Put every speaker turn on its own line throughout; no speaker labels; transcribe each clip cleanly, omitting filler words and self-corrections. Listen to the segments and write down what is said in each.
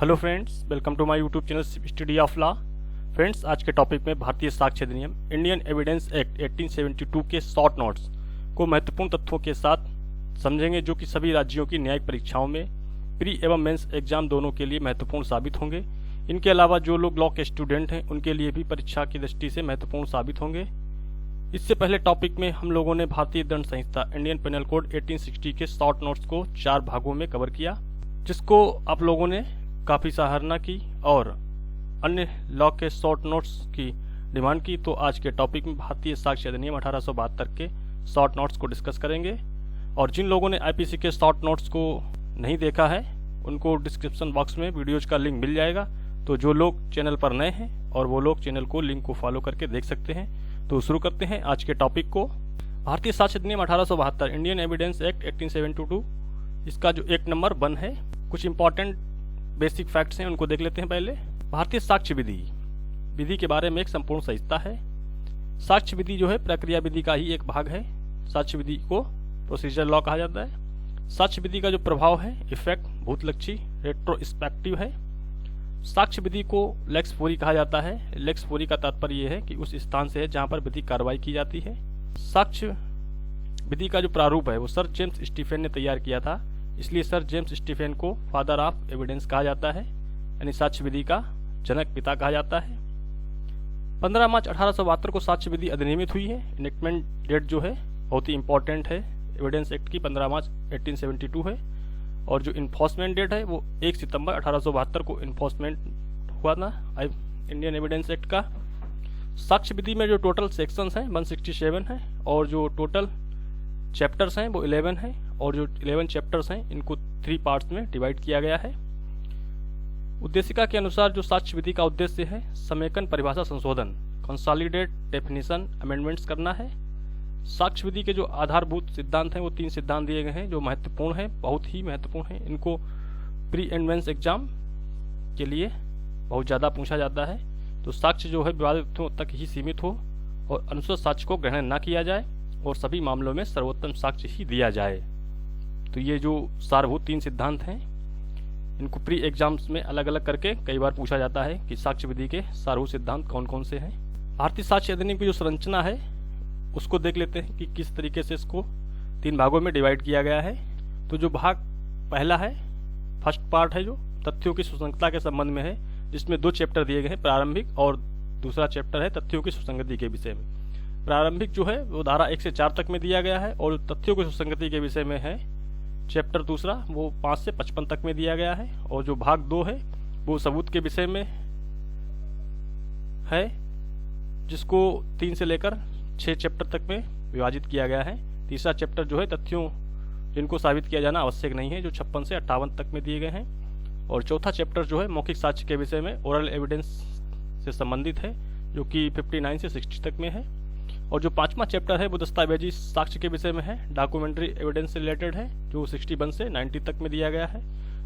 Hello friends, welcome to my YouTube channel study of law. Friends, आज के topic में भारतीय साक्ष्य अधिनियम इंडियन एविडेंस एक्ट 1872 के शॉर्ट नोट्स को महत्वपूर्ण तथ्यों के साथ समझेंगे, जो कि सभी राज्यों की न्यायिक परीक्षाओं में प्री एवं मेंस एग्जाम दोनों के लिए महत्वपूर्ण साबित होंगे। इनके अलावा जो लोग लॉ के स्टूडेंट हैं उनके लिए भी परीक्षा की दृष्टि से महत्वपूर्ण साबित होंगे। इससे पहले टॉपिक में हम लोगों ने भारतीय दंड संहिता इंडियन पेनल कोड 1860 के शॉर्ट नोट्स को 4 भागों में कवर किया, जिसको आप लोगों ने काफ़ी सराहना की और अन्य लॉ के शॉर्ट नोट्स की डिमांड की। तो आज के टॉपिक में भारतीय साक्ष्य अधिनियम 1872 के शॉर्ट नोट्स को डिस्कस करेंगे। और जिन लोगों ने आईपीसी के शॉर्ट नोट्स को नहीं देखा है उनको डिस्क्रिप्शन बॉक्स में वीडियोज का लिंक मिल जाएगा। तो जो लोग चैनल पर नए हैं और वो लोग चैनल को लिंक को फॉलो करके देख सकते हैं। तो शुरू करते हैं आज के टॉपिक को। भारतीय साक्ष्य अधिनियम 1872 इंडियन एविडेंस एक्ट 1872, इसका जो एक्ट नंबर 1 है, कुछ इंपॉर्टेंट बेसिक फैक्ट्स हैं उनको देख लेते हैं। पहले भारतीय साक्ष्य विधि के बारे में एक संपूर्ण संहिता है। साक्ष्य विधि जो है प्रक्रिया विधि का ही एक भाग है। साक्ष्य विधि को प्रोसीजर लॉ कहा जाता है। साक्ष्य विधि का जो प्रभाव है, इफेक्ट भूतलक्षी रेट्रोस्पेक्टिव है। साक्ष्य विधि को लेक्स फोरी कहा जाता है। लेक्स फोरी का तात्पर्य यह है कि उस स्थान से है जहां पर विधि कार्रवाई की जाती है। साक्ष्य विधि का जो प्रारूप है वो सर जेम्स स्टीफेन ने तैयार किया था, इसलिए सर जेम्स स्टीफेन को फादर ऑफ एविडेंस कहा जाता है, यानी साक्ष्य विधि का जनक पिता कहा जाता है। 15 मार्च 1872 को साक्ष्य विधि अधिनियमित हुई है। इनेक्टमेंट डेट जो है बहुत ही इंपॉर्टेंट है, एविडेंस एक्ट की 15 मार्च 1872 है। और जो इन्फोर्समेंट डेट है वो 1 सितंबर 1872 को इन्फोर्समेंट हुआ था इंडियन एविडेंस एक्ट का। साक्ष्य विधि में जो टोटल सेक्शंस हैं 167 है और जो टोटल चैप्टर्स हैं वो 11 हैं। और जो 11 चैप्टर्स हैं इनको 3 पार्ट्स में डिवाइड किया गया है। उद्देशिका के अनुसार जो साक्ष्य विधि का उद्देश्य है समेकन परिभाषा संशोधन, कंसोलिडेट डेफिनेशन अमेंडमेंट्स करना है। साक्ष्य विधि के जो आधारभूत सिद्धांत हैं वो 3 सिद्धांत दिए गए हैं जो महत्वपूर्ण हैं, बहुत ही महत्वपूर्ण हैं। इनको प्री एंड मेंस एग्जाम के लिए बहुत ज़्यादा पूछा जाता है। तो साक्ष्य जो है विवादित तथ्यों तक ही सीमित हो और अनुचित साक्ष्य को ग्रहण न किया जाए और सभी मामलों में सर्वोत्तम साक्ष्य ही दिया जाए। तो ये जो सारभूत 3 सिद्धांत हैं इनको प्री एग्जाम्स में अलग अलग करके कई बार पूछा जाता है कि साक्ष्य विधि के सारभूत सिद्धांत कौन कौन से हैं। भारतीय साक्ष्य अधिनियम की जो संरचना है उसको देख लेते हैं कि किस तरीके से इसको 3 भागों में डिवाइड किया गया है। तो जो भाग पहला है, फर्स्ट पार्ट है, जो तथ्यों की सुसंगतता के संबंध में है, जिसमें 2 चैप्टर दिए गए हैं, प्रारंभिक, और दूसरा चैप्टर है तथ्यों की सुसंगति के विषय में। प्रारंभिक जो है वो धारा 1 से 4 तक में दिया गया है और तथ्यों की सुसंगति के विषय में है चैप्टर दूसरा वो 5 से 55 तक में दिया गया है। और जो भाग 2 है वो सबूत के विषय में है, जिसको 3 से लेकर 6 चैप्टर तक में विभाजित किया गया है। तीसरा चैप्टर जो है तथ्यों जिनको साबित किया जाना आवश्यक नहीं है, जो 56 से 58 तक में दिए गए हैं। और चौथा चैप्टर जो है मौखिक साक्ष्य के विषय में, ओरल एविडेंस से संबंधित है, जो कि 59 से 60 तक में है। और जो 5वां चैप्टर है वो दस्तावेजी साक्ष्य के विषय में है, डॉक्यूमेंट्री एविडेंस से रिलेटेड है, जो 61 से 90 तक में दिया गया है।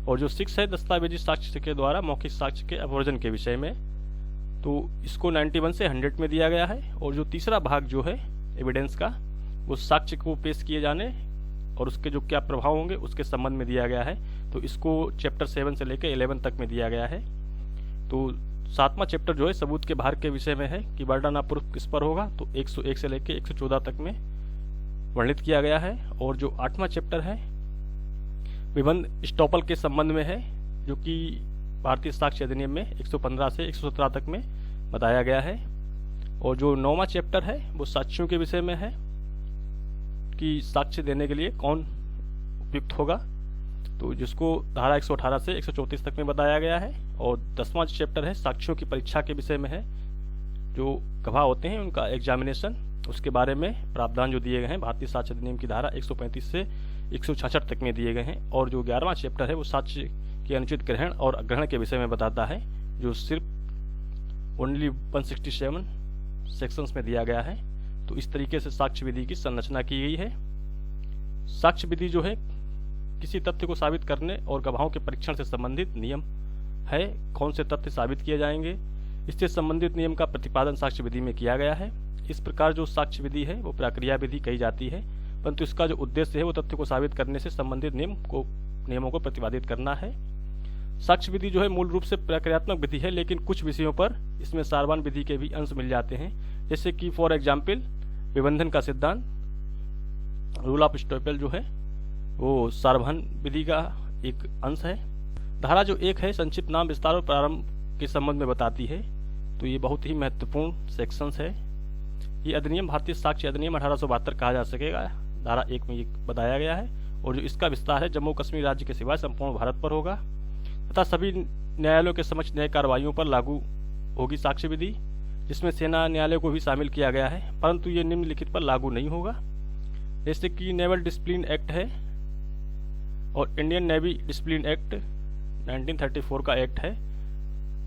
और जो 6 है दस्तावेजी साक्ष्य के द्वारा मौखिक साक्ष्य के अवर्जन के विषय में, तो इसको 91 से 100 में दिया गया है। और जो तीसरा भाग जो है एविडेंस का वो साक्ष्य को पेश किए जाने और उसके जो क्या प्रभाव होंगे उसके संबंध में दिया गया है, तो इसको चैप्टर 7 से लेकर 11 तक में दिया गया है। तो 7वां चैप्टर जो है सबूत के भार के विषय में है कि बर्डन ऑफ प्रूफ किस पर होगा, तो 101 से लेकर 114 तक में वर्णित किया गया है। और जो 8वां चैप्टर है विबंध स्टॉपल के संबंध में है, जो कि भारतीय साक्ष्य अधिनियम में 115 से 117 तक में बताया गया है। और जो 9वां चैप्टर है वो साक्ष्यों के विषय में है कि साक्ष्य देने के लिए कौन उपयुक्त होगा, तो जिसको धारा 118 से 134 तक में बताया गया है। और 10वां चैप्टर है साक्ष्यों की परीक्षा के विषय में है, जो गवाह होते हैं उनका एग्जामिनेशन, उसके बारे में प्रावधान जो दिए गए हैं भारतीय साक्ष्य अधिनियम की धारा 135 से 166 तक में दिए गए हैं। और जो 11वां चैप्टर है वो साक्ष्य के अनुचित ग्रहण और अग्रहण के विषय में बताता है, जो सिर्फ ओनली 167 सेक्शंस में दिया गया है। तो इस तरीके से साक्ष्य विधि की संरचना की गई है। साक्ष्य विधि जो है किसी तथ्य को साबित करने और गवाहों के परीक्षण से संबंधित नियम है, कौन से तथ्य साबित किए जाएंगे, इससे संबंधित नियम का प्रतिपादन साक्ष्य विधि में किया गया है। इस प्रकार जो साक्ष्य विधि है वो प्रक्रिया विधि कही जाती है, परंतु इसका जो उद्देश्य है वो तथ्य को साबित करने से संबंधित नियमों को प्रतिपादित करना है। साक्ष्य विधि जो है मूल रूप से प्रक्रियात्मक विधि है, लेकिन कुछ विषयों पर इसमें सारवान विधि के भी अंश मिल जाते हैं, जैसे कि फॉर एग्जाम्पल विबंधन का सिद्धांत, रूल ऑफ स्टॉपेल जो है वो सारवान विधि का एक अंश है। धारा जो 1 है संक्षिप्त नाम विस्तार और प्रारंभ के संबंध में बताती है, तो ये बहुत ही महत्वपूर्ण सेक्शंस है। ये अधिनियम भारतीय साक्ष्य अधिनियम 1872 कहा जा सकेगा, धारा 1 में ये बताया गया है। और जो इसका विस्तार है जम्मू कश्मीर राज्य के सिवाय संपूर्ण भारत पर होगा तथा सभी न्यायालयों के समक्ष न्याय कार्रवाइयों पर लागू होगी साक्ष्य विधि, जिसमें सेना न्यायालय को भी शामिल किया गया है, परंतु ये निम्नलिखित पर लागू नहीं होगा, जैसे कि नेवल डिसिप्लिन एक्ट है और इंडियन नेवी डिसिप्लिन एक्ट 1934 का एक्ट है,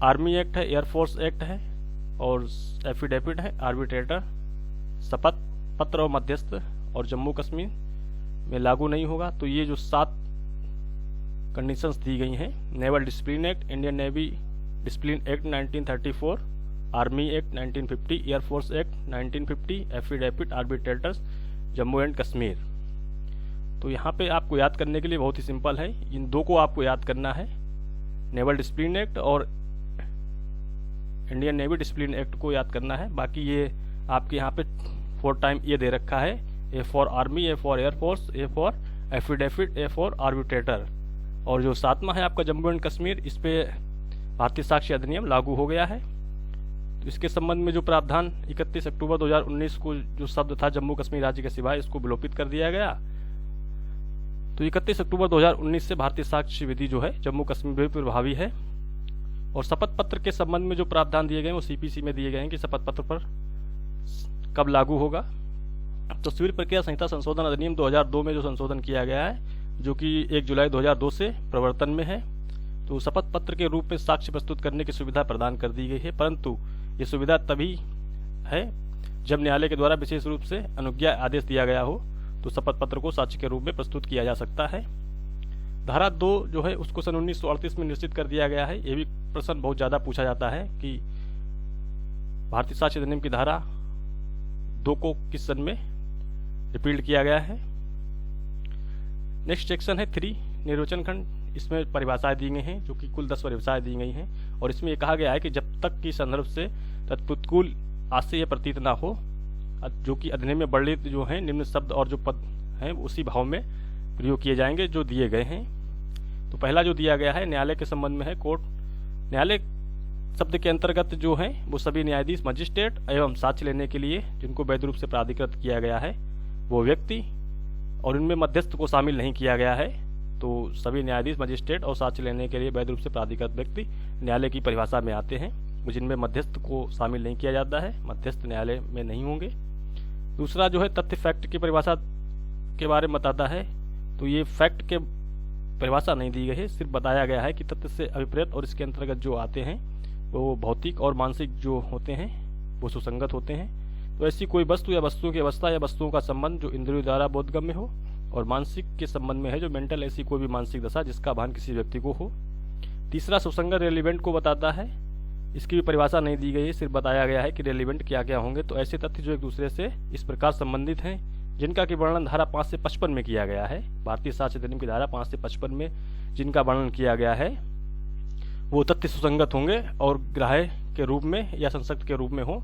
आर्मी एक्ट है, एयरफोर्स एक्ट है और एफिडेविट है, आर्बिट्रेटर, शपथ पत्र और मध्यस्थ और जम्मू कश्मीर में लागू नहीं होगा। तो ये जो 7 कंडीशंस दी गई हैं, naval discipline act, Indian navy discipline act 1934, army act 1950, air force act 1950, affidavit, arbitrators, Jammu and Kashmir. तो यहाँ पे आपको याद करने के लिए बहुत ही सिंपल है, इन 2 को आपको याद करना है, नेवल डिसिप्लिन एक्ट और इंडियन नेवी डिसिप्लिन एक्ट को याद करना है। बाकी ये आपके यहाँ पे 4 टाइम ये दे रखा है, A for army, A for air force, A for affidavit, A for arbitrator. और जो 7वां है आपका जम्मू एंड कश्मीर, इस पे भारतीय साक्ष्य अधिनियम लागू हो गया है। तो इसके संबंध में जो प्रावधान 31 अक्टूबर 2019 को जो शब्द था जम्मू कश्मीर राज्य के सिवाय, इसको विलोपित कर दिया गया। तो 31 अक्टूबर 2019 से भारतीय साक्ष्य विधि जो है जम्मू कश्मीर में प्रभावी है। और शपथ पत्र के संबंध में जो प्रावधान दिए गए वो सीपीसी में दिए गए हैं कि शपथ पत्र पर कब लागू होगा। तो सिविल प्रक्रिया संहिता संशोधन अधिनियम 2002 में जो संशोधन किया गया है, जो कि 1 जुलाई 2002 से प्रवर्तन में है, तो शपथ पत्र के रूप में साक्ष्य प्रस्तुत करने की सुविधा प्रदान कर दी गई है, परंतु ये सुविधा तभी है जब न्यायालय के द्वारा विशेष रूप से अनुज्ञा आदेश दिया गया हो, तो शपथ पत्र को साक्ष्य के रूप में प्रस्तुत किया जा सकता है। धारा 2 जो है उसको सन 1938 में निश्चित कर दिया गया है। ये भी प्रश्न बहुत ज्यादा पूछा जाता है कि भारतीय साक्ष्य अधिनियम की धारा 2 को किस सन में रिपील्ड किया गया है। नेक्स्ट सेक्शन है 3 निर्वचन खंड। इसमें परिभाषाएं दी गई हैं, जो कि कुल 10 परिभाषाएं दी गई हैं, और इसमें यह कहा गया है कि जब तक कि संदर्भ से तत्प्रतिकूल आशय प्रतीत ना हो, जो कि अधिनियम में वर्णित जो है निम्न शब्द और जो पद हैं उसी भाव में प्रयोग किए जाएंगे जो दिए गए हैं। तो पहला जो दिया गया है न्यायालय के संबंध में है, कोर्ट। न्यायालय शब्द के अंतर्गत जो है वो सभी न्यायाधीश, मजिस्ट्रेट एवं साक्ष्य लेने के लिए जिनको वैध रूप से प्राधिकृत किया गया है वो व्यक्ति, और इनमें मध्यस्थ को शामिल नहीं किया गया है। तो सभी न्यायाधीश, मजिस्ट्रेट और साक्ष्य लेने के लिए वैध रूप से प्राधिकृत व्यक्ति न्यायालय की परिभाषा में आते हैं, जिनमें मध्यस्थ को शामिल नहीं किया जाता है, मध्यस्थ न्यायालय में नहीं होंगे। दूसरा जो है तथ्य, फैक्ट की परिभाषा के बारे में बताता है। तो ये फैक्ट के परिभाषा नहीं दी गई है, सिर्फ बताया गया है कि तथ्य से अभिप्रेत और इसके अंतर्गत जो आते हैं वो भौतिक और मानसिक जो होते हैं वो सुसंगत होते हैं। तो ऐसी कोई वस्तु या वस्तुओं की अवस्था या वस्तुओं का संबंध जो इंद्रियों द्वारा बोधगम्य हो, और मानसिक के संबंध में है जो मेंटल, ऐसी कोई भी मानसिक दशा जिसका भान किसी व्यक्ति को हो। तीसरा सुसंगत रेलिवेंट को बताता है, इसकी भी परिभाषा नहीं दी गई है, सिर्फ बताया गया है कि रेलिवेंट क्या क्या होंगे। तो ऐसे तथ्य जो एक दूसरे से इस प्रकार संबंधित हैं जिनका कि वर्णन धारा 5 से 55 में किया गया है। भारतीय साक्ष्य अधिनियम की धारा 5 से 55 में जिनका वर्णन किया गया है वो तथ्य सुसंगत होंगे, और ग्राह्य के रूप में या संसक्त के रूप में हो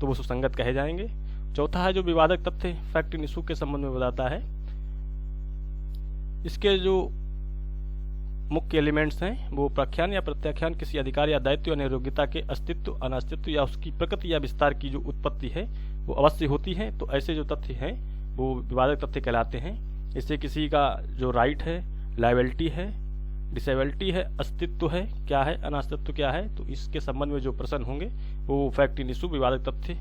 तो वो सुसंगत कहे जाएंगे। चौथा है जो विवादक तथ्य, फैक्ट इन इशू के संबंध में बताता है। इसके जो मुख्य एलिमेंट्स हैं वो प्रख्यान या प्रत्याख्यान किसी अधिकार या दायित्व या नियोग्यता के अस्तित्व, अनास्तित्व या उसकी प्रकृति या विस्तार की जो उत्पत्ति है वो अवश्य होती है। तो ऐसे जो तथ्य हैं वो विवादक तथ्य कहलाते हैं। इससे किसी का जो राइट है, लायबिलिटी है, डिसेबिलिटी है, अस्तित्व है क्या है, अनास्तित्व क्या है, तो इसके संबंध में जो प्रश्न होंगे वो फैक्ट इन इशू विवादक तथ्य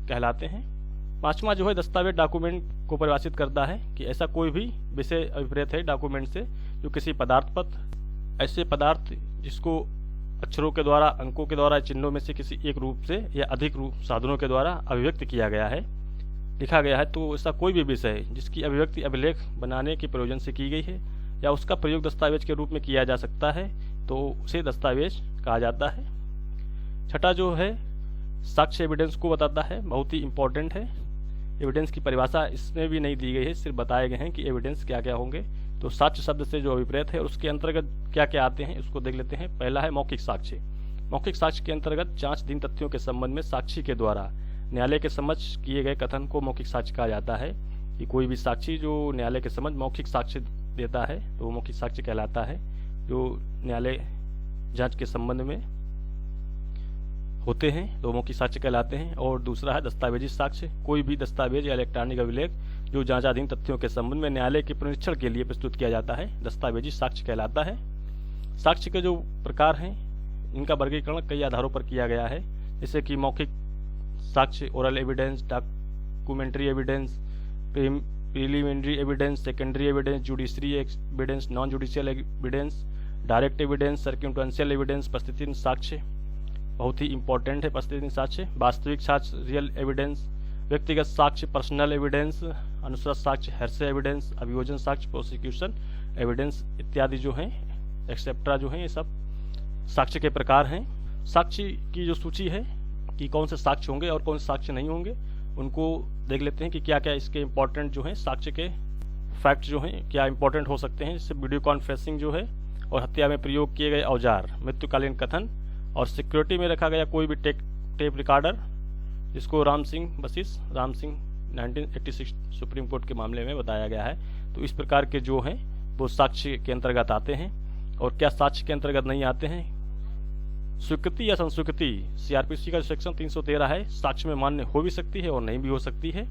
कहलाते हैं। पांचवा जो है दस्तावेज, डॉक्यूमेंट को परिभाषित करता है कि ऐसा कोई भी विषय अभिप्रेत है डॉक्यूमेंट से जो किसी पदार्थ पर, ऐसे पदार्थ जिसको अक्षरों के द्वारा, अंकों के द्वारा, चिन्हों में से किसी एक रूप से या अधिक रूप साधनों के द्वारा अभिव्यक्त किया गया है, लिखा गया है। तो ऐसा कोई भी विषय जिसकी अभिव्यक्ति अभिलेख बनाने के प्रयोजन से की गई है या उसका प्रयोग दस्तावेज के रूप में किया जा सकता है तो उसे दस्तावेज कहा जाता है। छठा जो है साक्ष्य एविडेंस को बताता है, बहुत ही इंपॉर्टेंट है। एविडेंस की परिभाषा इसमें भी नहीं दी गई है, सिर्फ बताए गए हैं कि एविडेंस क्या क्या होंगे। तो साक्ष्य शब्द से जो अभिप्रेत है और उसके अंतर्गत क्या क्या आते हैं उसको देख लेते हैं। पहला है मौखिक साक्ष्य। मौखिक साक्ष्य के अंतर्गत जांचधीन तथ्यों के संबंध में साक्षी के द्वारा न्यायालय के समक्ष किए गए कथन को मौखिक साक्ष्य कहा जाता है। कि कोई भी साक्षी जो न्यायालय के समक्ष मौखिक साक्ष्य देता है तो वो मौखिक साक्ष्य कहलाता है, जो न्यायालय जांच के संबंध में होते हैं तो मौखिक साक्ष्य कहलाते हैं। और दूसरा है दस्तावेजी साक्ष्य। कोई भी दस्तावेज या इलेक्ट्रॉनिक अभिलेख जो जांचाधीन तथ्यों के संबंध में न्यायालय के पुनरीक्षण के लिए प्रस्तुत किया जाता है दस्तावेजी साक्ष्य कहलाता है। साक्ष्य के जो प्रकार हैं इनका वर्गीकरण कई आधारों पर किया गया है, जैसे कि मौखिक साक्ष्य, oral evidence, documentary evidence, preliminary evidence, secondary evidence, judiciary evidence, non judicial evidence, direct evidence, circumstantial evidence, परिस्थितिजन्य साक्ष्य बहुत ही इंपॉर्टेंट है। परिस्थितिजन्य साक्ष्य, वास्तविक साक्ष्य रियल एविडेंस, व्यक्तिगत साक्ष्य पर्सनल एविडेंस, अनुश्रत साक्ष्य हेरसे एविडेंस, अभियोजन साक्ष्य प्रोसिक्यूशन एविडेंस इत्यादि जो हैं एक्सेप्ट्रा जो हैं ये सब साक्ष्य के प्रकार हैं। साक्ष्य की जो सूची है कि कौन से साक्ष्य होंगे और कौन से साक्ष्य नहीं होंगे उनको देख लेते हैं कि क्या क्या इसके इंपॉर्टेंट जो हैं साक्ष्य के फैक्ट जो हैं क्या इंपॉर्टेंट हो सकते हैं। जैसे वीडियो कॉन्फ्रेंसिंग जो है और हत्या में प्रयोग किए गए औजार, मृत्युकालीन कथन और सिक्योरिटी में रखा गया कोई भी टेप रिकॉर्डर, जिसको राम सिंह 1986 सुप्रीम कोर्ट के मामले में बताया गया है। तो इस प्रकार के जो हैं वो साक्ष्य के अंतर्गत आते हैं। और क्या साक्ष्य के अंतर्गत नहीं आते हैं? स्वीकृति या संस्वीकृति, सीआरपीसी का सेक्शन 313 है, साक्ष्य में मान्य हो भी सकती है और नहीं भी हो सकती है।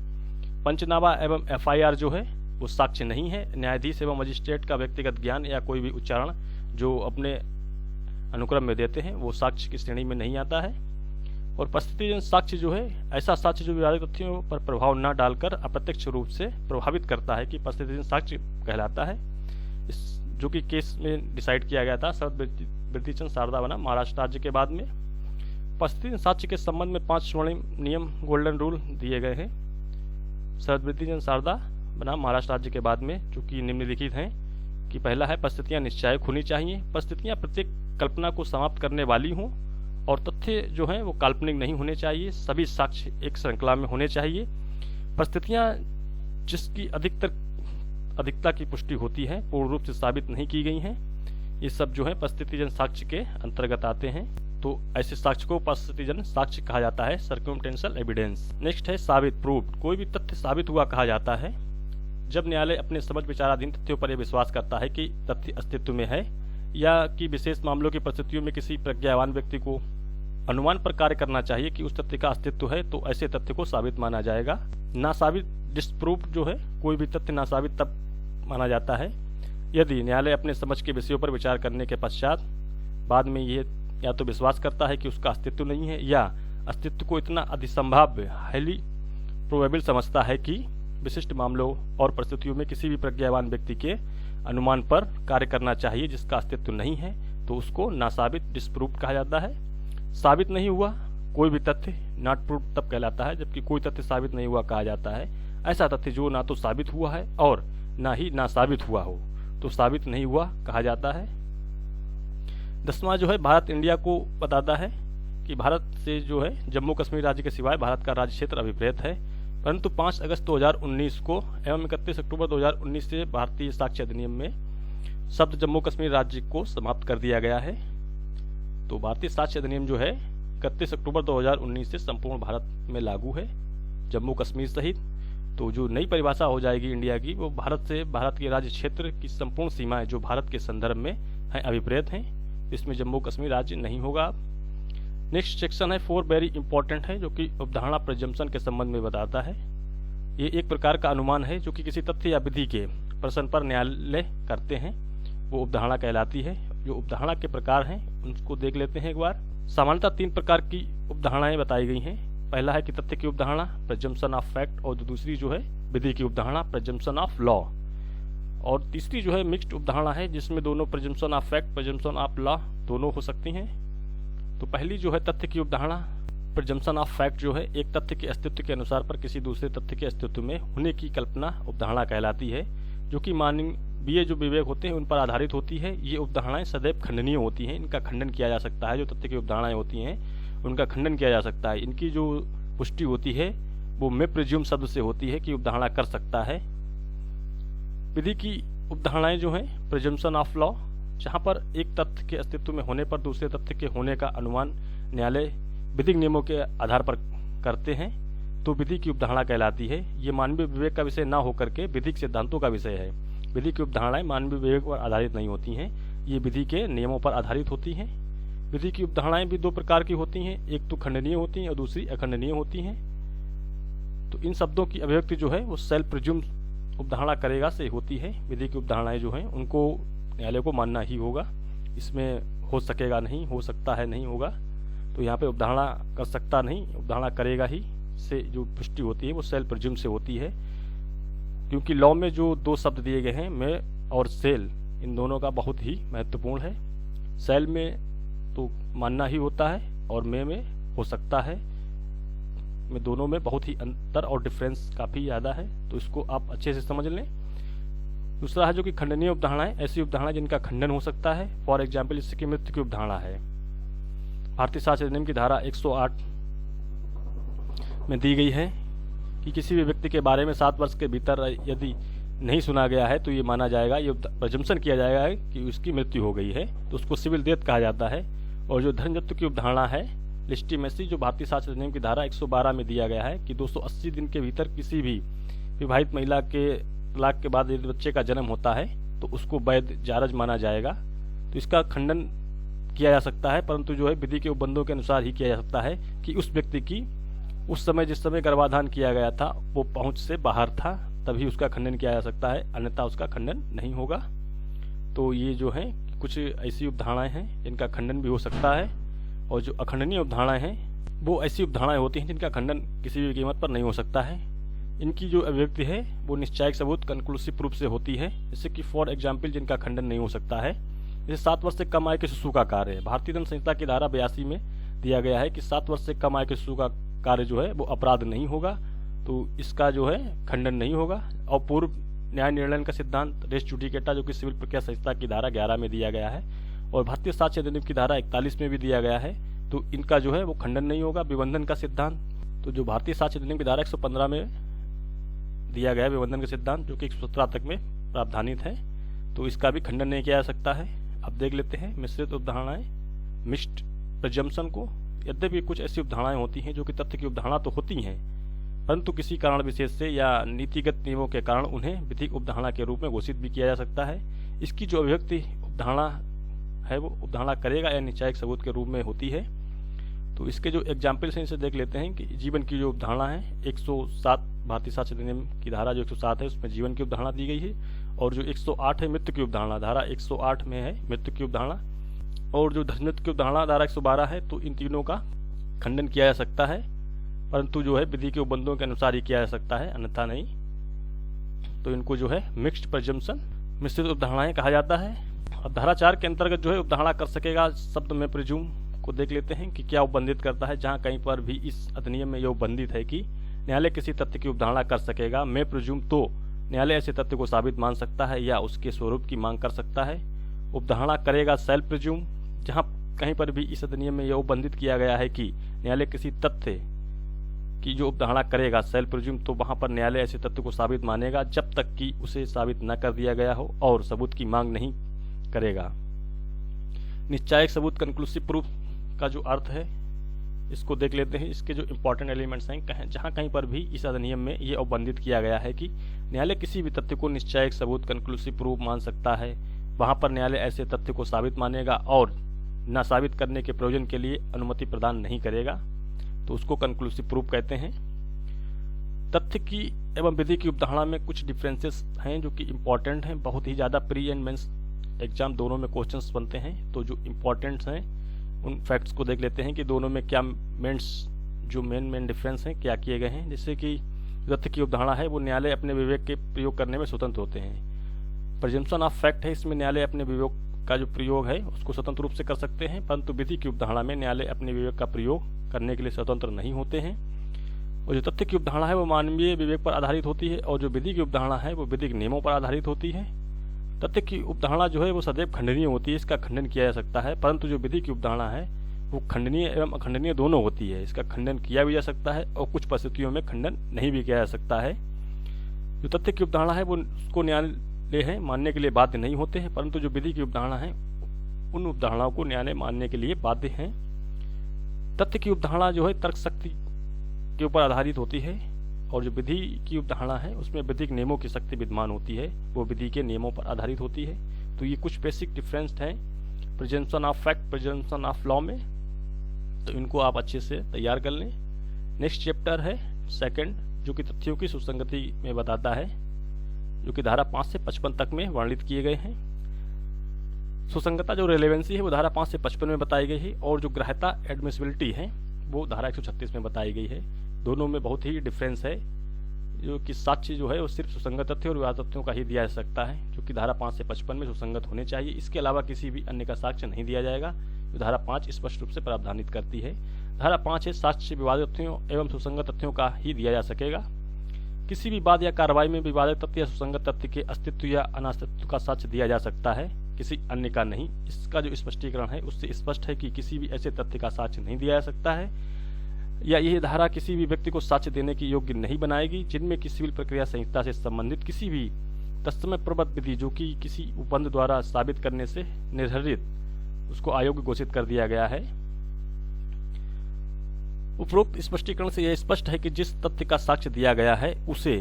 पंचनामा एवं एफआईआर जो है वो साक्ष्य नहीं है। न्यायाधीश एवं मजिस्ट्रेट का व्यक्तिगत ज्ञान या कोई भी उच्चारण जो अपने अनुक्रम में देते हैं वो साक्ष्य की श्रेणी में नहीं आता है। और परिस्थितिजन्य साक्ष्य जो है ऐसा साक्ष्य जो विवादित तथ्यों पर प्रभाव न डालकर अप्रत्यक्ष रूप से प्रभावित करता है कि परिस्थितिजन्य साक्ष्य कहलाता है। इस जो कि केस में डिसाइड किया गया था शरद वृद्धिचंद शारदा बना महाराष्ट्र राज्य के बाद में। परिस्थितिजन्य साक्ष्य के संबंध में 5 स्वर्णिम नियम गोल्डन रूल दिए गए हैं शरद वृद्धिचंद शारदा बना महाराष्ट्र राज्य के बाद में, जो कि निम्नलिखित हैं कि पहला है परिस्थितियां निश्चायक होनी चाहिए। परिस्थितियां प्रत्येक कल्पना को समाप्त करने वाली हों और तथ्य जो हैं वो काल्पनिक नहीं होने चाहिए। सभी साक्ष्य एक श्रृंखला में होने चाहिए। परिस्थितियां जिसकी अधिकता की पुष्टि होती है पूर्ण रूप से साबित नहीं की गई हैं, ये सब जो है परिस्थितिजन्य साक्ष्य के अंतर्गत आते हैं। तो ऐसे साक्ष्य को परिस्थितिजन्य साक्ष्य कहा जाता है, सर्कमस्टेंशियल एविडेंस। नेक्स्ट है साबित, प्रूव्ड। कोई भी तथ्य साबित हुआ कहा जाता है जब न्यायालय अपने समझ विचाराधीन तथ्यों पर यह विश्वास करता है कि तथ्य अस्तित्व में है या कि विशेष मामलों की परिस्थितियों में किसी प्रज्ञावान व्यक्ति को अनुमान पर कार्य करना चाहिए कि उस तथ्य का अस्तित्व है, तो ऐसे तथ्य को साबित माना जाएगा। ना साबित, डिस्प्रूव्ड जो है, कोई भी तथ्य ना साबित तब माना जाता है यदि न्यायालय अपने समझ के विषयों पर विचार करने के पश्चात बाद में ये या तो विश्वास करता है कि उसका अस्तित्व नहीं है या अस्तित्व को इतना अधिसंभाव्य हाईली प्रोबेबल समझता है कि विशिष्ट मामलों और परिस्थितियों में किसी भी प्रज्ञावान व्यक्ति के अनुमान पर कार्य करना चाहिए जिसका अस्तित्व नहीं है, तो उसको नासाबित, डिस्प्रूव्ड कहा जाता है। साबित नहीं हुआ कोई भी तथ्य नॉट प्रूव्ड तब कहलाता है जबकि कोई तथ्य साबित नहीं हुआ कहा जाता है ऐसा तथ्य जो ना तो साबित हुआ है और ना ही ना साबित हुआ हो, तो साबित नहीं हुआ कहा जाता है। 10वां जो है भारत इंडिया को बताता है कि भारत से जो है जम्मू कश्मीर राज्य के सिवाय भारत का राज्य क्षेत्र अभिप्रेत है, परंतु 5 अगस्त 2019 को एवं 31 अक्टूबर 2019 से भारतीय साक्ष्य अधिनियम में शब्द जम्मू कश्मीर राज्य को समाप्त कर दिया गया है। तो भारतीय साक्ष्य अधिनियम जो है 31 अक्टूबर 2019 से संपूर्ण भारत में लागू है, जम्मू कश्मीर सहित। तो जो नई परिभाषा हो जाएगी इंडिया की वो भारत से भारत के राज्य क्षेत्र की संपूर्ण सीमाएं जो भारत के संदर्भ में हैं अभिप्रेत हैं, इसमें जम्मू कश्मीर राज्य नहीं होगा। नेक्स्ट सेक्शन है 4 वेरी इंपॉर्टेंट है, जो कि उपधारणा प्रिजम्पशन के संबंध में बताता है। ये एक प्रकार का अनुमान है जो कि किसी तथ्य या विधि के प्रश्न पर न्यायालय करते हैं, वो उपधारणा कहलाती है। जो उपधारणा के प्रकार हैं उनको देख लेते हैं एक बार। सामान्यतः 3 प्रकार की उपधारणाएं बताई गई हैं। पहला है कि तथ्य की उपधारणा, प्रिजम्पशन ऑफ फैक्ट, और दूसरी जो है विधि की उपधारणा, प्रिजम्पशन ऑफ लॉ। और तीसरी जो है मिक्स्ड उपधारणा है जिसमें दोनों presumption of fact, presumption of law दोनों हो सकती हैं। तो पहली जो है तथ्य की उपधारणा, प्रिजम्पशन ऑफ फैक्ट जो है एक तथ्य के अस्तित्व के अनुसार पर किसी दूसरे तथ्य के अस्तित्व में होने की कल्पना उपधारणा कहलाती है, जो कि मानवीय जो विवेक होते हैं उन पर आधारित होती है। ये उपधारणाएं सदैव खंडनीय होती हैं, इनका खंडन किया जा सकता है। जो तथ्य की उपधारणाएं होती हैं उनका खंडन किया जा सकता है। इनकी जो पुष्टि होती है वो मे प्रिज्यूम शब्द से होती है कि उपधारणा कर सकता है। विधि की उपधारणाएं जो हैं प्रिजम्पशन ऑफ लॉ, जहां पर एक तथ्य के अस्तित्व में होने पर दूसरे तथ्य के होने का अनुमान न्यायालय विधिक नियमों के आधार पर करते हैं, तो विधि की उपधारणा कहलाती है। ये मानवीय विवेक का विषय ना होकर के विधिक सिद्धांतों का विषय है। विधि की उपधारणाएं मानवीय विवेक पर आधारित नहीं होती हैं, ये विधि के नियमों पर आधारित होती हैं। विधि की उपधारणाएं भी दो प्रकार की होती हैं, एक तो खंडनीय होती हैं और दूसरी अखंडनीय होती हैं। तो इन शब्दों की अभिव्यक्ति जो है वो सेल्फ प्रिज्यूम उपधारणा करेगा से होती है। विधि की उपधारणाएं जो हैं उनको न्यायालय को मानना ही होगा, इसमें हो सकेगा नहीं, हो सकता है नहीं होगा। तो यहाँ पे उपधारणा कर सकता नहीं, उपधारणा करेगा ही से जो पुष्टि होती है वो सेल्फ प्रिज्यूम से होती है। क्योंकि लॉ में जो दो शब्द दिए गए हैं मे और सेल, इन दोनों का बहुत ही महत्वपूर्ण है। सेल में तो मानना ही होता है और मे में हो सकता है, में दोनों में बहुत ही अंतर और डिफरेंस काफी ज्यादा है, तो इसको आप अच्छे से समझ लें। दूसरा है जो कि खंडनीय उपधारणा है, ऐसी उपधारणा जिनका खंडन हो सकता है। फॉर एग्जाम्पल जैसे कि मृत्यु की उपधारणा है, भारतीय साक्ष्य अधिनियम की धारा 108 में दी गई है कि किसी भी व्यक्ति के बारे में 7 वर्ष के भीतर यदि नहीं सुना गया है तो ये माना जाएगा, ये प्रजम्पशन किया जाएगा कि उसकी मृत्यु हो गई है, तो उसको सिविल डेथ कहा जाता है। और जो धर्मजत्व की उपधारणा है लिस्टिमेसी, जो भारतीय साक्ष्य अधिनियम की धारा 112 में दिया गया है कि 280 दिन के भीतर किसी भी विवाहित महिला के तलाक के बाद यदि बच्चे का जन्म होता है तो उसको वैध जारज माना जाएगा। तो इसका खंडन किया जा सकता है, परंतु जो है विधि के उपबंधों के अनुसार ही किया जा सकता है कि उस व्यक्ति की उस समय जिस समय गर्भाधान किया गया था वो पहुंच से बाहर था, तभी उसका खंडन किया जा सकता है, अन्यथा उसका खंडन नहीं होगा। तो ये जो है कुछ ऐसी उपधारणाएं हैं जिनका खंडन भी हो सकता है, और जो अखंडनीय उपधारणाएं हैं वो ऐसी उपधारणाएं होती हैं जिनका खंडन किसी भी कीमत पर नहीं हो सकता है। इनकी जो अभिव्यक्ति है वो निश्चायक सबूत कंक्लूसिव प्रूफ से होती है। जैसे कि फॉर एग्जाम्पल जिनका खंडन नहीं हो सकता है, जैसे 7 वर्ष से कम आयु के शिशु का कार्य है। भारतीय दंड संहिता की धारा 82 में दिया गया है कि 7 वर्ष से कम आयु के शिशु का कार्य जो है वो अपराध नहीं होगा, तो इसका जो है खंडन नहीं होगा। और पूर्व न्याय निर्णय का सिद्धांत रेस जुडिकेटा जो कि सिविल प्रक्रिया संहिता की धारा 11 में दिया गया है और भारतीय साक्ष्य अधिनियम की धारा 41 में भी दिया गया है, तो इनका जो है वो खंडन नहीं होगा। विबंधन का सिद्धांत, तो जो भारतीय साक्ष्य अधिनियम की धारा 115 में दिया गया है विबंधन का सिद्धांत जो कि 117 तक में प्रावधानित है, तो इसका भी खंडन नहीं किया जा सकता है। अब देख लेते हैं मिश्रित उपधारणाएं, मिक्स्ड प्रिजम्पशन को। यद्यपि कुछ ऐसी उपधारणाएं होती हैं जो कि तथ्य की उपधारणा तो होती हैं, परंतु किसी कारण विशेष से या नीतिगत नियमों के कारण उन्हें विधिक उपधारणा के रूप में घोषित भी किया जा सकता है। इसकी जो अभिव्यक्ति उपधारणा है वो उपधारणा करेगा या निश्चायक सबूत के रूप में होती है। तो इसके जो एग्जाम्पल्स हैं इसे देख लेते हैं कि जीवन की जो उपधारणा है 107 भारतीय साक्ष्य अधिनियम की धारा जो 107 है उसमें जीवन की उपधारणा दी गई है, और जो 108 है मृत्यु की उपधारणा, धारा 108 में है मृत्यु की उपधारणा, और जो धर्मजत्व की उपधारणा धारा 112 है। तो इन तीनों का खंडन किया जा सकता है, परंतु जो है विधि के उपबंधों के अनुसार ही किया जा सकता है, अन्यथा नहीं। तो इनको जो है मिक्स्ड प्रिजम्पशन, मिश्रित उपधारणाएं कहा जाता है। अब धारा 4 के अंतर्गत जो है उपधारणा कर सकेगा शब्द में प्रिज्यूम को देख लेते हैं कि क्या उपबंधित करता है। जहां कहीं पर भी इस अधिनियम में यह उपबंधित है कि न्यायालय किसी तथ्य की उपधारणा कर सकेगा मैं प्रिज्यूम, तो न्यायालय ऐसे तथ्य को साबित मान सकता है या उसके स्वरूप की मांग कर सकता है। उपधारणा करेगा सेल्फ प्रिज्यूम, जहां कहीं पर भी इस अधिनियम में यह उपबंधित किया गया है कि न्यायालय किसी तथ्य की जो उपधारणा करेगा सेल्फ प्रिज्यूम, तो वहां पर न्यायालय ऐसे तथ्य को साबित मानेगा जब तक कि उसे साबित न कर दिया गया हो और सबूत की मांग नहीं करेगा। निश्चायक सबूत कंक्लूसिव प्रूफ का जो अर्थ है इसको देख लेते हैं। इसके जो इंपॉर्टेंट एलिमेंट्स हैं, जहां कहीं पर भी इस अधिनियम में ये उपबंधित किया गया है कि न्यायालय किसी भी तथ्य को निश्चायक सबूत कंक्लूसिव प्रूफ मान सकता है, वहां पर न्यायालय ऐसे तथ्य को साबित मानेगा और न साबित करने के प्रयोजन के लिए अनुमति प्रदान नहीं करेगा, तो उसको कंक्लूसिव प्रूफ कहते हैं। तथ्य की एवं विधि की उपधारणा में कुछ डिफरेंसेस हैं जो कि इंपॉर्टेंट हैं, बहुत ही ज्यादा प्री एंड मेंस एग्जाम दोनों में क्वेश्चंस बनते हैं। तो जो इंपॉर्टेंट हैं उन फैक्ट्स को देख लेते हैं कि दोनों में क्या मेंस जो मेन डिफरेंस हैं क्या किए गए हैं। जैसे कि तथ्य की उपधारणा है वो न्यायालय अपने विवेक के प्रयोग करने में स्वतंत्र होते हैं। प्रिजम्पशन ऑफ फैक्ट है, इसमें न्यायालय अपने विवेक का जो प्रयोग है उसको स्वतंत्र रूप से कर सकते हैं, परंतु विधि की उपधारणा में न्यायालय अपने विवेक का प्रयोग करने के लिए स्वतंत्र नहीं होते हैं। और जो तथ्य की उपधारणा है वो मानवीय विवेक पर आधारित होती है, और जो विधि की उपधारणा है वो विधिक नियमों पर आधारित होती है। तथ्य की उपधारणा जो है वो सदैव खंडनीय होती है, इसका खंडन किया जा सकता है, परंतु जो विधि की उपधारणा है वो खंडनीय एवं अखंडनीय दोनों होती है, इसका खंडन किया भी जा सकता है और कुछ परिस्थितियों में खंडन नहीं भी किया जा सकता है। जो तथ्य की उपधारणा है वो उसको ले हैं, मानने के लिए बाध्य नहीं होते हैं, परंतु जो विधि की उपधारणा है उन उपधारणाओं को न्यायालय मानने के लिए बाध्य हैं। तथ्य की उपधारणा जो है तर्क शक्ति के ऊपर आधारित होती है, और जो विधि की उपधारणा है उसमें विधिक नियमों की शक्ति विद्यमान होती है, वो विधि के नियमों पर आधारित होती है। तो ये कुछ बेसिक डिफरेंस है प्रेजेंशन ऑफ फैक्ट, प्रेजेंशन ऑफ लॉ में, तो इनको आप अच्छे से तैयार कर लें। नेक्स्ट चैप्टर है सेकंड, जो कि तथ्यों की सुसंगति में बताता है, जो कि धारा 5 से 55 तक में वर्णित किए गए हैं। सुसंगता जो रेलेवेंसी है वो धारा 5 से 55 में बताई गई है, और जो ग्राह्यता एडमिसिबिलिटी है वो धारा 136 में बताई गई है। दोनों में बहुत ही डिफरेंस है, जो कि साक्ष्य जो है वो सिर्फ सुसंगत तथ्य और विवाद तथ्यों का ही दिया जा सकता है, जो कि धारा 5 से 55 में सुसंगत होने चाहिए। इसके अलावा किसी भी अन्य का साक्ष्य नहीं दिया जाएगा, जो धारा 5 स्पष्ट रूप से प्रावधानित करती है। धारा 5 है साक्ष्य विवादित तथ्यों एवं सुसंगत तथ्यों का ही दिया जा सकेगा। किसी भी बात या कार्रवाई में विवादित तथ्य या सुसंगत तथ्य के अस्तित्व या अनास्तित्व का साक्ष्य दिया जा सकता है, किसी अन्य का नहीं। इसका जो स्पष्टीकरण है उससे स्पष्ट है कि किसी भी ऐसे तथ्य का साक्ष्य नहीं दिया जा सकता है, या यह धारा किसी भी व्यक्ति को साक्ष्य देने की योग्य नहीं बनाएगी जिनमें की सिविल प्रक्रिया संहिता से संबंधित किसी भी तत्समय प्रबद्ध विधि जो कि किसी उपबंध द्वारा साबित करने से निर्धारित उसको अयोग्य घोषित कर दिया गया है। उपरोक्त स्पष्टीकरण से यह स्पष्ट है कि जिस तथ्य का साक्ष्य दिया गया है उसे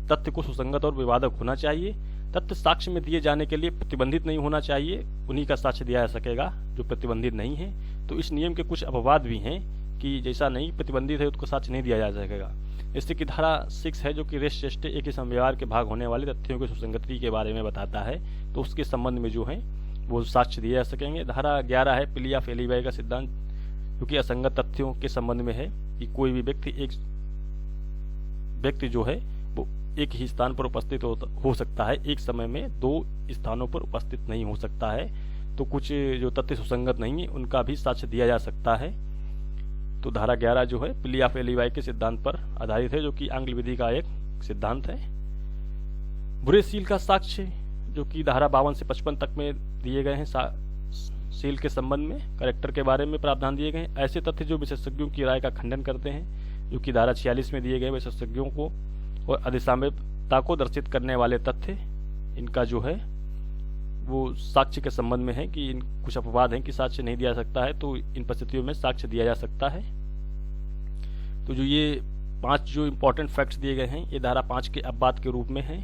तथ्य को सुसंगत और विवादक होना चाहिए। तथ्य साक्ष्य में दिए जाने के लिए प्रतिबंधित नहीं होना चाहिए, उन्हीं का साक्ष्य दिया जा सकेगा जो प्रतिबंधित नहीं है। तो इस नियम के कुछ अपवाद भी हैं कि जैसा नहीं प्रतिबंधित है उसको साक्ष्य नहीं दिया जा सकेगा। जैसे कि धारा 6 है जो कि रेस चेष्टे एक ही संव्यवहार के भाग होने वाले तथ्यों की सुसंगति के बारे में बताता है, तो उसके संबंध में जो है वो साक्ष्य दिए जा सकेंगे। धारा 11 है पिलिया फेलीबाई का सिद्धांत, जो कि असंगत तथ्यों के संबंध में है कि कोई भी व्यक्ति जो है वो एक ही स्थान पर उपस्थित हो सकता है, एक समय में 2 स्थानों पर उपस्थित नहीं हो सकता है। तो कुछ जो तथ्य सुसंगत नहीं है उनका भी साक्ष्य दिया जा सकता है। तो धारा 11 जो है पिलिया फेलीबाई के सिद्धांत पर आधारित है, जो कि आंग्ल विधि का एक सिद्धांत है। बुरे सील का साक्ष्य जो कि धारा 52 से 55 तक में दिए गए हैं, सील के संबंध में कैरेक्टर के बारे में प्रावधान दिए गए हैं। ऐसे तथ्य जो विशेषज्ञों की राय का खंडन करते हैं, जो कि धारा 46 में दिए गए विशेषज्ञों को और अधिसाम्यता को दर्शित करने वाले तथ्य, इनका जो है वो साक्ष्य के संबंध में है कि इन कुछ अपवाद हैं कि साक्ष्य नहीं दिया जा सकता है, तो इन परिस्थितियों में साक्ष्य दिया जा सकता है। तो जो ये 5 जो इंपॉर्टेंट फैक्ट्स दिए गए हैं ये धारा 5 के अपवाद के रूप में हैं।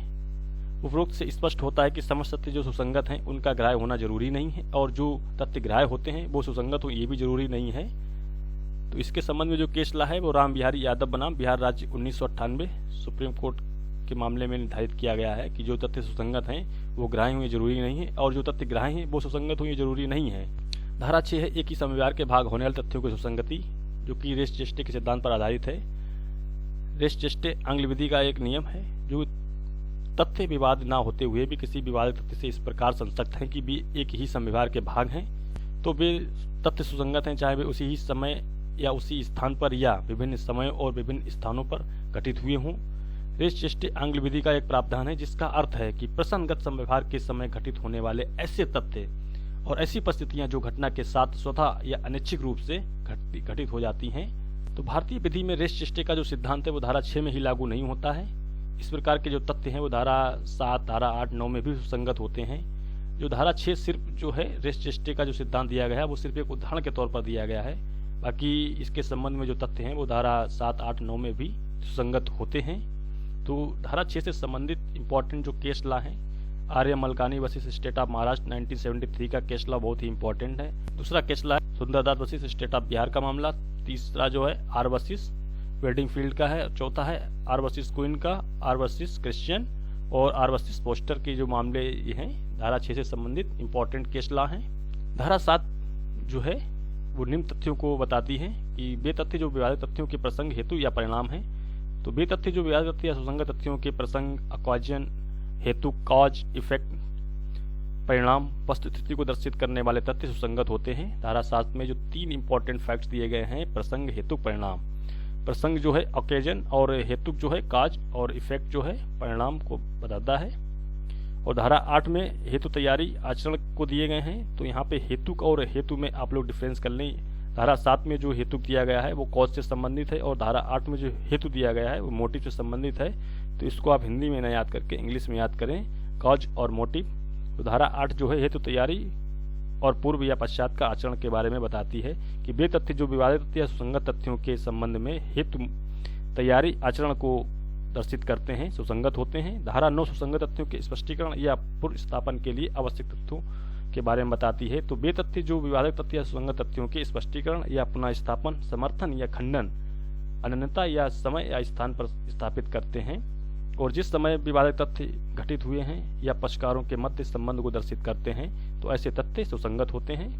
उपरोक्त से स्पष्ट होता है कि समस्त तथ्य जो सुसंगत हैं उनका ग्राह्य होना जरूरी नहीं है, और जो तथ्य ग्राह्य होते हैं वो सुसंगत हो ये भी जरूरी नहीं है। तो इसके संबंध में जो केस ला है वो राम बिहारी यादव बनाम बिहार राज्य 1998 सुप्रीम कोर्ट के मामले में निर्धारित किया गया है कि जो तथ्य सुसंगत हैं वो ग्राह्य हुए जरूरी नहीं है, और जो तथ्य ग्राह्य हैं वो सुसंगत हुए जरूरी नहीं है। धारा 6 है एक ही संव्यवहार के भाग होने वाले तथ्यों की सुसंगति, जो कि रेस चेष्टे के सिद्धांत पर आधारित है। रेस चेष्टे आंग्ल विधि का एक नियम है जो तथ्य विवाद ना होते हुए भी किसी विवादित तथ्य से इस प्रकार संसक्त हैं कि वे एक ही संव्यवहार के भाग हैं, तो वे तथ्य सुसंगत हैं, चाहे वे उसी ही समय या उसी स्थान पर या विभिन्न समयों और विभिन्न स्थानों पर घटित हुए हों। रेस चेष्टे आंग्ल विधि का एक प्रावधान है जिसका अर्थ है कि प्रसंगत संव्यवहार के समय घटित होने वाले ऐसे तथ्य और ऐसी परिस्थितियां जो घटना के साथ स्वतः या अनिच्छिक रूप से घटित हो जाती हैं। तो भारतीय विधि में रेस चेष्टे का जो सिद्धांत है वो धारा 6 में ही लागू नहीं होता है। इस प्रकार के जो तथ्य हैं वो धारा 7, धारा 8, 9 में भी सुसंगत होते हैं। जो धारा 6 सिर्फ जो है रेस चेष्टे का जो सिद्धांत दिया गया है वो सिर्फ एक उदाहरण के तौर पर दिया गया है, बाकी इसके संबंध में जो तथ्य हैं वो धारा 7, 8, 9 में भी सुसंगत होते हैं। तो धारा 6 से संबंधित इंपॉर्टेंट जो केस ला है, Arya Malkani versus state of Maharashtra 1973 का केस ला बहुत ही इंपॉर्टेंट है। दूसरा केस ला है Sundardas versus state of Bihar का मामला। तीसरा जो है आर वर्सेस वेडिंग फील्ड का है। चौथा है आर वर्सेस क्वीन का, आर वर्सेस क्रिश्चियन और आर वर्सेस पोस्टर के जो मामले ये हैं धारा 6 से संबंधित इंपॉर्टेंट केस ला हैं। धारा 7 जो है वो निम्न तथ्यों को बताती है कि वे तथ्य जो विवादित तथ्यों के प्रसंग हेतु या परिणाम है। तो वे तथ्य जो विवादित तथ्य या सुसंगत तथ्यों के प्रसंग, अक्वाजन हेतु, कॉज, इफेक्ट, परिणाम, वस्तुस्थिति को दर्शित करने वाले तथ्य सुसंगत होते हैं। धारा 7 में जो 3 इंपॉर्टेंट फैक्ट्स दिए गए हैं, प्रसंग, हेतु, परिणाम। प्रसंग जो है ओकेजन और हेतु जो है काज और इफेक्ट जो है परिणाम को बताता है। और धारा 8 में हेतु तैयारी आचरण को दिए गए हैं। तो यहाँ पे हेतु और हेतु में आप लोग डिफरेंस कर लें। धारा 7 में जो हेतु दिया गया है वो कॉज से संबंधित है, और धारा 8 में जो हेतु दिया गया है वो मोटिव से संबंधित है। तो इसको आप हिंदी में न याद करके इंग्लिश में याद करें। कॉज और मोटिव। तो धारा 8 जो है हेतु तैयारी और पूर्व या पश्चात का आचरण के बारे में बताती है कि वे तथ्य जो विवादित तथ्य या सुसंगत तथ्यों के संबंध में हेतु तैयारी आचरण को दर्शित करते हैं, सुसंगत होते हैं। धारा 9 सुसंगत तथ्यों के स्पष्टीकरण या पूर्व स्थापन के लिए आवश्यक तथ्यों के बारे में बताती है। तो वे तथ्य जो विवादित तथ्य या सुसंगत तथ्यों के स्पष्टीकरण या पुनः स्थापन, समर्थन या खंडन, अनन्यता या समय या स्थान पर स्थापित करते हैं, और जिस समय विवादित तथ्य घटित हुए हैं या पक्षकारों के मध्य संबंध को दर्शित करते हैं, तो ऐसे तथ्य सुसंगत होते हैं।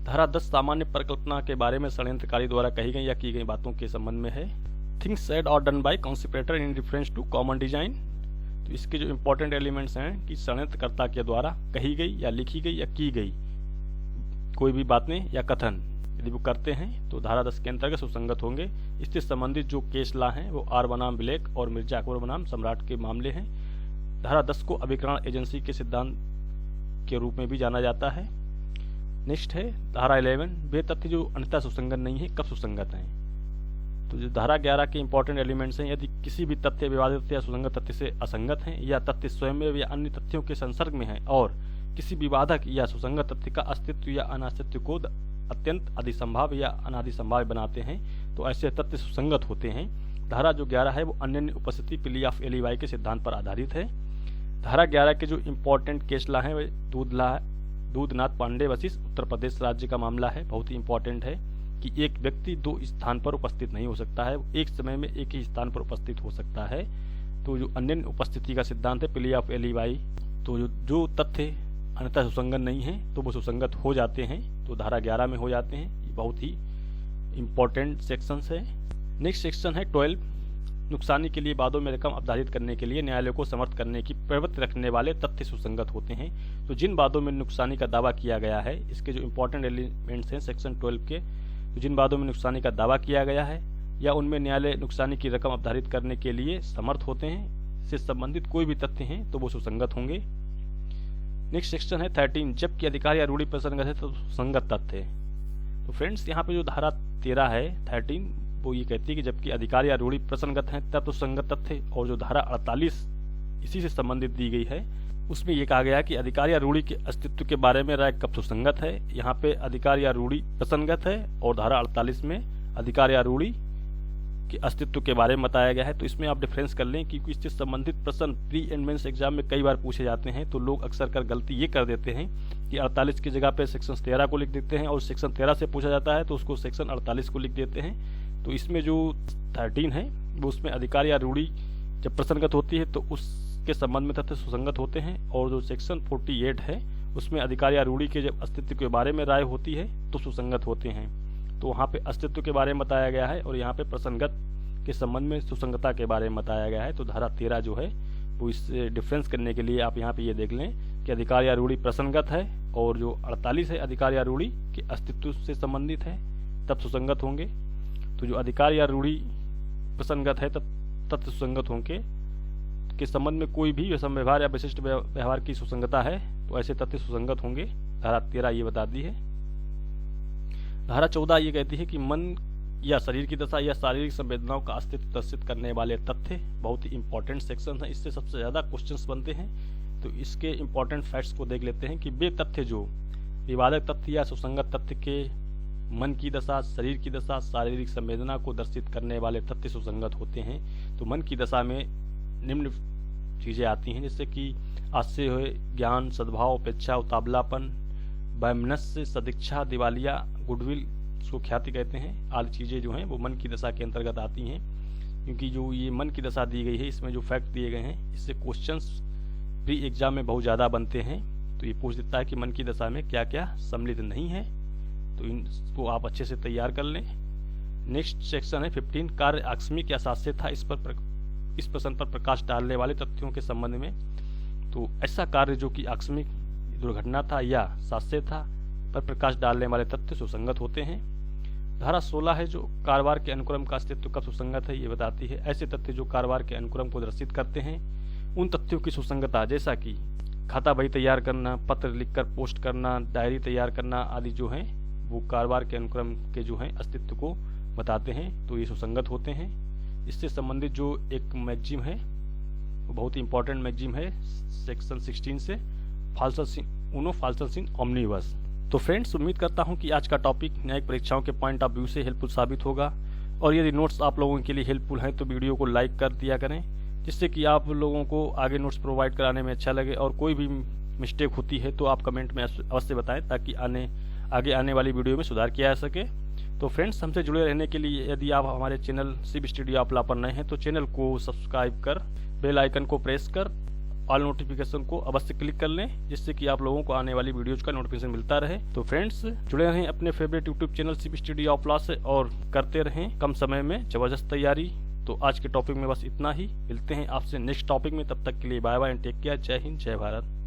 धारा 10 सामान्य परिकल्पना के बारे में षड्यंत्रकारी द्वारा कही गई या की गई बातों के संबंध में है। थिंग्स सेड और done by conspirator in reference to common design. तो इसके जो इंपॉर्टेंट एलिमेंट्स हैं कि षड्यंत्रकर्ता के द्वारा कही गई या लिखी गई या की गई कोई भी बातें या कथन यदि वो करते हैं तो धारा 10 के अंतर्गत सुसंगत होंगे। इससे संबंधित जो केस ला हैं वो आर बनाम ब्लैक और मिर्जा अकबर बनाम सम्राट के मामले हैं। धारा 10 को अभिकरण एजेंसी के सिद्धांत के रूप में भी जाना जाता है। नेक्स्ट है धारा 11, वे तथ्य जो अन्यथा सुसंगत नहीं है कब सुसंगत हैं। तो जो धारा 11 के इंपॉर्टेंट एलिमेंट्स हैं, यदि किसी भी तथ्य विवादित या सुसंगत तथ्य से असंगत हैं या तथ्य स्वयं या अन्य तथ्यों के संसर्ग में है और किसी विवादक या सुसंगत तथ्य का अस्तित्व या अनास्तित्व को अत्यंत अधिसंभाव या अनाधिसंभाव बनाते हैं, तो ऐसे तथ्य सुसंगत होते हैं। धारा जो 11 है वो अन्य उपस्थिति प्ली ऑफ एलिवाई के सिद्धांत पर आधारित है। धारा 11 के जो इंपॉर्टेंट केस ला है दूधनाथ पांडे वर्सेस उत्तर प्रदेश राज्य का मामला है, बहुत ही इंपॉर्टेंट है कि एक व्यक्ति 2 स्थान पर उपस्थित नहीं हो सकता है, एक समय में एक ही स्थान पर उपस्थित हो सकता है। तो जो अन्य उपस्थिति का सिद्धांत है प्ली ऑफ एलिवाई, तो जो तथ्य अन्यथा सुसंगत नहीं है तो वो सुसंगत हो जाते हैं, तो धारा 11 में हो जाते हैं। ये बहुत ही इंपॉर्टेंट सेक्शंस है। नेक्स्ट सेक्शन है 12, नुकसानी के लिए वादों में रकम अवधारित करने के लिए न्यायालय को समर्थ करने की प्रवृत्ति रखने वाले तथ्य सुसंगत होते हैं। तो जिन वादों में नुकसानी का दावा किया गया है, इसके जो इंपॉर्टेंट एलिमेंट्स हैं सेक्शन 12 के, तो जिन वादों में नुकसानी का दावा किया गया है या उनमें न्यायालय नुकसानी की रकम अवधारित करने के लिए समर्थ होते हैं, से संबंधित कोई भी तथ्य हैं तो वो सुसंगत होंगे। नेक्स्ट सेक्शन है 13, जबकि अधिकार या रूढ़ि प्रसंगत है तो सुसंगत तथ्य। तो फ्रेंड्स यहाँ पे जो धारा 13 है 13 वो ये कहती है कि जबकि अधिकार या रूढ़ि प्रसंगत है तब तो संगत तथ्य, और जो धारा 48 इसी से संबंधित दी गई है उसमें ये कहा गया है कि अधिकार या रूढ़ि के अस्तित्व के बारे में राय कब सुसंगत है। यहाँ पे अधिकार या रूढ़ि प्रसंगत है और धारा 48 में अधिकार या रूढ़ि के अस्तित्व के बारे में बताया गया है। तो इसमें आप डिफरेंस कर लें क्योंकि इससे संबंधित प्रश्न प्री एंड मेंस एग्जाम में कई बार पूछे जाते हैं, तो लोग अक्सर कर गलती ये कर देते हैं कि 48 की जगह पे सेक्शन 13 को लिख देते हैं और सेक्शन 13 से पूछा जाता है तो उसको सेक्शन 48 को लिख देते हैं। तो इसमें जो 13 है वो उसमें अधिकार या रूढ़ि जब प्रसंगत होती है तो उसके संबंध में तथ्य सुसंगत होते हैं, और जो सेक्शन 48 है उसमें अधिकार या रूढ़ि के जब अस्तित्व के बारे में राय होती है तो सुसंगत होते हैं। तो वहाँ पे अस्तित्व के बारे में बताया गया है और यहाँ पे प्रसंगत के संबंध में सुसंगतता के बारे में बताया गया है। तो धारा 13 जो है वो इससे डिफरेंस करने के लिए आप यहाँ पे ये देख लें कि अधिकार या रूढ़ि प्रसंगत है और जो 48 है अधिकार या रूढ़ि के अस्तित्व से संबंधित है तब सुसंगत होंगे। तो जो अधिकार या रूढ़ि प्रसंगत है तब तथ्य सुसंगत होंगे के संबंध में कोई भी व्यवहार या विशिष्ट व्यवहार की सुसंगता है तो ऐसे तथ्य सुसंगत होंगे। धारा 13 ये बताती है। धारा 14 ये कहती है कि मन या शरीर की दशा या शारीरिक संवेदनाओं का अस्तित्व दर्शित करने वाले तथ्य, बहुत ही इंपॉर्टेंट सेक्शन है, इससे सबसे ज्यादा क्वेश्चंस बनते हैं। तो इसके इंपॉर्टेंट फैक्ट्स को देख लेते हैं कि वे तथ्य जो विवादक तथ्य या सुसंगत तथ्य के मन की दशा, शरीर की दशा, शारीरिक संवेदना को दर्शित करने वाले तथ्य सुसंगत होते हैं। तो मन की दशा में निम्न चीजें आती हैं जैसे कि आश्चर्य हुए, ज्ञान, सद्भाव, उपेक्षा, उतावलापन, वैमनस्य, सदिच्छा, दिवालिया, गुडविल, उसको ख्याति कहते हैं, आदि चीजें जो हैं वो मन की दशा के अंतर्गत आती हैं। क्योंकि जो ये मन की दशा दी गई है इसमें जो फैक्ट दिए गए हैं इससे क्वेश्चंस प्री एग्जाम में बहुत ज्यादा बनते हैं। तो ये पूछ देता है कि मन की दशा में क्या क्या सम्मिलित नहीं है, तो इनको आप अच्छे से तैयार कर लें। नेक्स्ट सेक्शन है 15, कार्य आकस्मिक या सास्य था। इस प्रश्न पर प्रकाश डालने वाले तथ्यों के संबंध में, तो ऐसा कार्य जो कि आकस्मिक दुर्घटना था या सास्य था पर प्रकाश डालने वाले तथ्य सुसंगत होते हैं। धारा 16 है जो कारोबार के अनुक्रम का अस्तित्व कब सुसंगत है ये बताती है। ऐसे तथ्य जो कारोबार के अनुक्रम को दर्शित करते हैं उन तथ्यों की सुसंगतता, जैसा कि खाता बही तैयार करना, पत्र लिखकर पोस्ट करना, डायरी तैयार करना आदि जो हैं वो कारोबार के अनुक्रम के जो हैं अस्तित्व को बताते हैं, तो ये सुसंगत होते हैं। इससे संबंधित जो एक मैक्सिम है बहुत ही इंपॉर्टेंट मैगजीम है सेक्शन 16 से, फाल्सस उनो फाल्सस इन ओमनिबस। तो फ्रेंड्स, उम्मीद करता हूं कि आज का टॉपिक न्यायिक परीक्षाओं के पॉइंट ऑफ व्यू से हेल्पफुल साबित होगा, और यदि नोट्स आप लोगों के लिए हेल्पफुल हैं तो वीडियो को लाइक कर दिया करें, जिससे कि आप लोगों को आगे नोट्स प्रोवाइड कराने में अच्छा लगे। और कोई भी मिस्टेक होती है तो आप कमेंट में अवश्य बताएं, ताकि आगे आने वाली वीडियो में सुधार किया जा सके। तो फ्रेंड्स, हमसे जुड़े रहने के लिए यदि आप हमारे channel sip study of law पर नए हैं तो चैनल को सब्सक्राइब कर बेल आइकन को प्रेस कर ऑल नोटिफिकेशन को अवश्य क्लिक कर लें, जिससे कि आप लोगों को आने वाली वीडियोज का नोटिफिकेशन मिलता रहे। तो फ्रेंड्स, जुड़े रहें अपने favourite YouTube channel sip study of law से और करते रहें कम समय में जबरदस्त तैयारी। तो आज के टॉपिक में बस इतना ही, मिलते हैं आपसे नेक्स्ट टॉपिक में, तब तक के लिए bye bye and take care. Jai Hind, जय भारत।